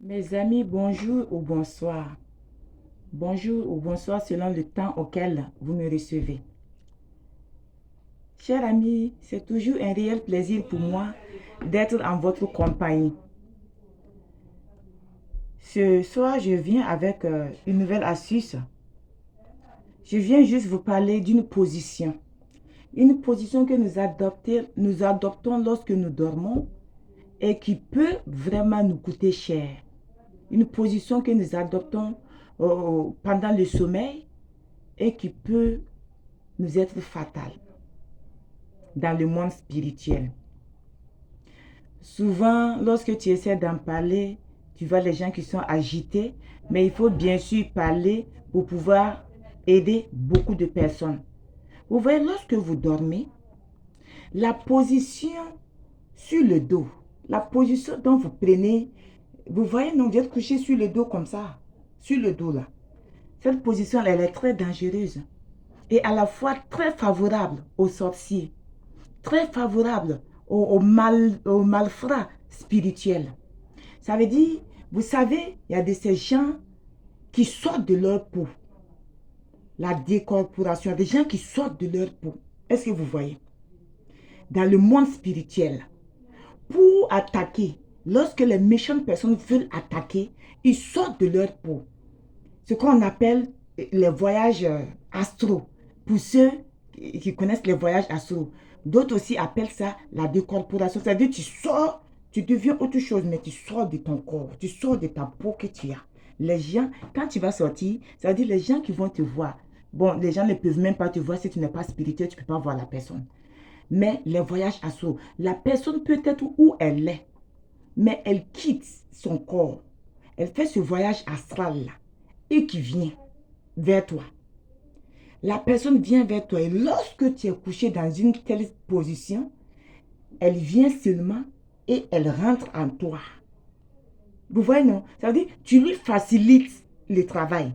Mes amis, bonjour ou bonsoir. Bonjour ou bonsoir selon le temps auquel vous me recevez. Chers amis, c'est toujours un réel plaisir pour moi d'être en votre compagnie. Ce soir, je viens avec une nouvelle astuce. Je viens juste vous parler d'une position. Une position que nous adoptons lorsque nous dormons et qui peut vraiment nous coûter cher. Une position que nous adoptons pendant le sommeil et qui peut nous être fatale dans le monde spirituel. Souvent, lorsque tu essaies d'en parler, tu vois les gens qui sont agités, mais il faut bien sûr parler pour pouvoir aider beaucoup de personnes. Vous voyez, lorsque vous dormez, la position sur le dos, la position dont vous prenez, vous voyez, non, vous êtes couché sur le dos comme ça, sur le dos là. Cette position, elle est très dangereuse et à la fois très favorable aux sorciers, très favorable aux malfrats spirituels. Ça veut dire, vous savez, il y a de ces gens qui sortent de leur peau. La décorporation, des gens qui sortent de leur peau. Est-ce que vous voyez? Dans le monde spirituel, pour attaquer, lorsque les méchantes personnes veulent attaquer, ils sortent de leur peau. Ce qu'on appelle les voyages astraux. Pour ceux qui connaissent les voyages astraux. D'autres aussi appellent ça la décorporation. C'est-à-dire tu sors, tu deviens autre chose, mais tu sors de ton corps, tu sors de ta peau que tu as. Les gens, quand tu vas sortir, c'est-à-dire les gens qui vont te voir. Bon, les gens ne peuvent même pas te voir si tu n'es pas spirituel, tu ne peux pas voir la personne. Mais les voyages astraux, la personne peut être où elle est, mais elle quitte son corps. Elle fait ce voyage astral-là et qui vient vers toi. La personne vient vers toi et lorsque tu es couché dans une telle position, elle vient seulement et elle rentre en toi. Vous voyez, non? Ça veut dire tu lui facilites le travail.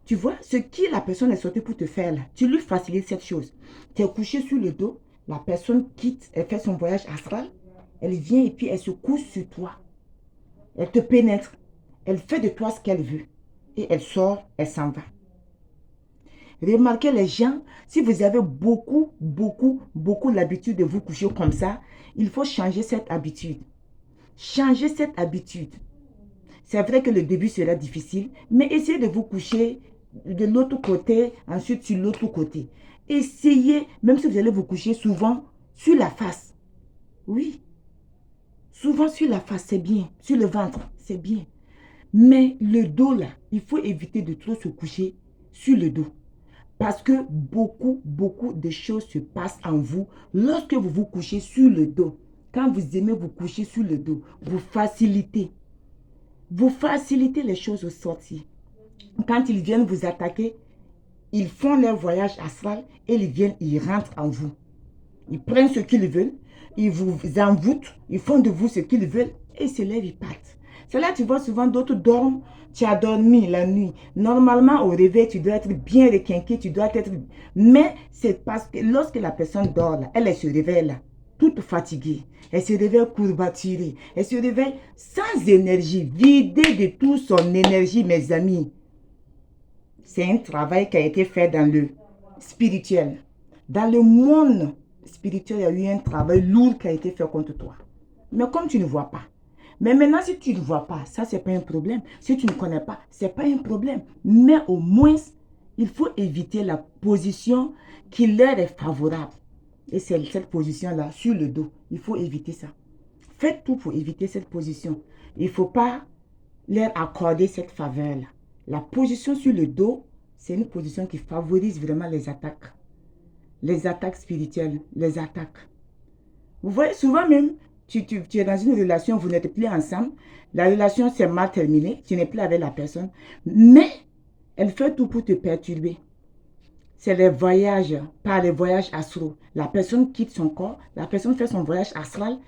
Tu vois, ce qui la personne est sortie pour te faire là, tu lui facilites cette chose. Tu es couché sur le dos, la personne quitte, elle fait son voyage astral, elle vient et puis elle se couche sur toi. Elle te pénètre, elle fait de toi ce qu'elle veut et elle sort, elle s'en va. Remarquez les gens, si vous avez beaucoup l'habitude de vous coucher comme ça, il faut changer cette habitude. Changer cette habitude. C'est vrai que le début sera difficile, mais essayez de vous coucher de l'autre côté, ensuite sur l'autre côté. Essayez, même si vous allez vous coucher souvent sur la face. Oui, souvent sur la face, c'est bien. Sur le ventre, c'est bien. Mais le dos là, il faut éviter de trop se coucher sur le dos. Parce que beaucoup de choses se passent en vous lorsque vous vous couchez sur le dos. Quand vous aimez vous coucher sur le dos, vous facilitez. Vous facilitez les choses aux sorties. Quand ils viennent vous attaquer, ils font leur voyage astral et ils rentrent en vous. Ils prennent ce qu'ils veulent, ils vous envoûtent, ils font de vous ce qu'ils veulent et ils se lèvent, ils partent. C'est là que tu vois souvent d'autres dorment, tu as dormi la nuit. Normalement, au réveil, tu dois être bien requinqué, tu dois être... Mais c'est parce que lorsque la personne dort, là, elle se réveille là, toute fatiguée. Elle se réveille courbaturée. Elle se réveille sans énergie, vidée de toute son énergie, mes amis. C'est un travail qui a été fait dans le spirituel. Dans le monde spirituel, il y a eu un travail lourd qui a été fait contre toi. Mais comme tu ne vois pas. Mais maintenant, si tu ne vois pas, ça, c'est pas un problème. Si tu ne connais pas, c'est pas un problème. Mais au moins, il faut éviter la position qui leur est favorable. Et c'est cette position-là, sur le dos. Il faut éviter ça. Faites tout pour éviter cette position. Il ne faut pas leur accorder cette faveur-là. La position sur le dos, c'est une position qui favorise vraiment les attaques. Les attaques spirituelles, les attaques. Vous voyez, souvent même, tu es dans une relation, vous n'êtes plus ensemble, la relation s'est mal terminée, tu n'es plus avec la personne, mais elle fait tout pour te perturber. C'est les voyages, par les voyages astraux. La personne quitte son corps, la personne fait son voyage astral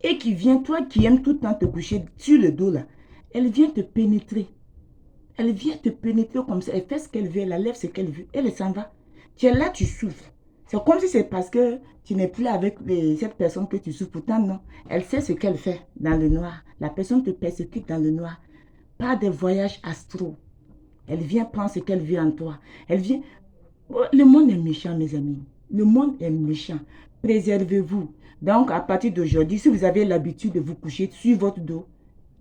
et qui vient, toi qui aimes tout le temps te coucher sur le dos là, elle vient te pénétrer. Elle vient te pénétrer comme ça, elle fait ce qu'elle veut, elle lève ce qu'elle veut, elle s'en va. Tu es là, tu souffres. C'est comme si c'est parce que tu n'es plus avec cette personne que tu souffres. Pourtant, non. Elle sait ce qu'elle fait dans le noir. La personne te persécute dans le noir. Pas des voyages astro. Elle vient prendre ce qu'elle vit en toi. Elle vient... Oh, le monde est méchant, mes amis. Le monde est méchant. Préservez-vous. Donc, à partir d'aujourd'hui, si vous avez l'habitude de vous coucher sur votre dos,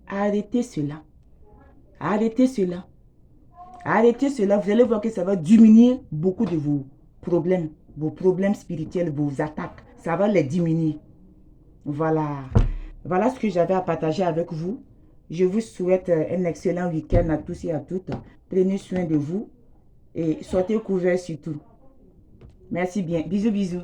arrêtez cela. Arrêtez cela. Arrêtez cela. Vous allez voir que ça va diminuer beaucoup de vos problèmes spirituels, vos attaques. Ça va les diminuer. Voilà. Voilà ce que j'avais à partager avec vous. Je vous souhaite un excellent week-end à tous et à toutes. Prenez soin de vous et soyez couverts surtout. Merci bien. Bisous, bisous.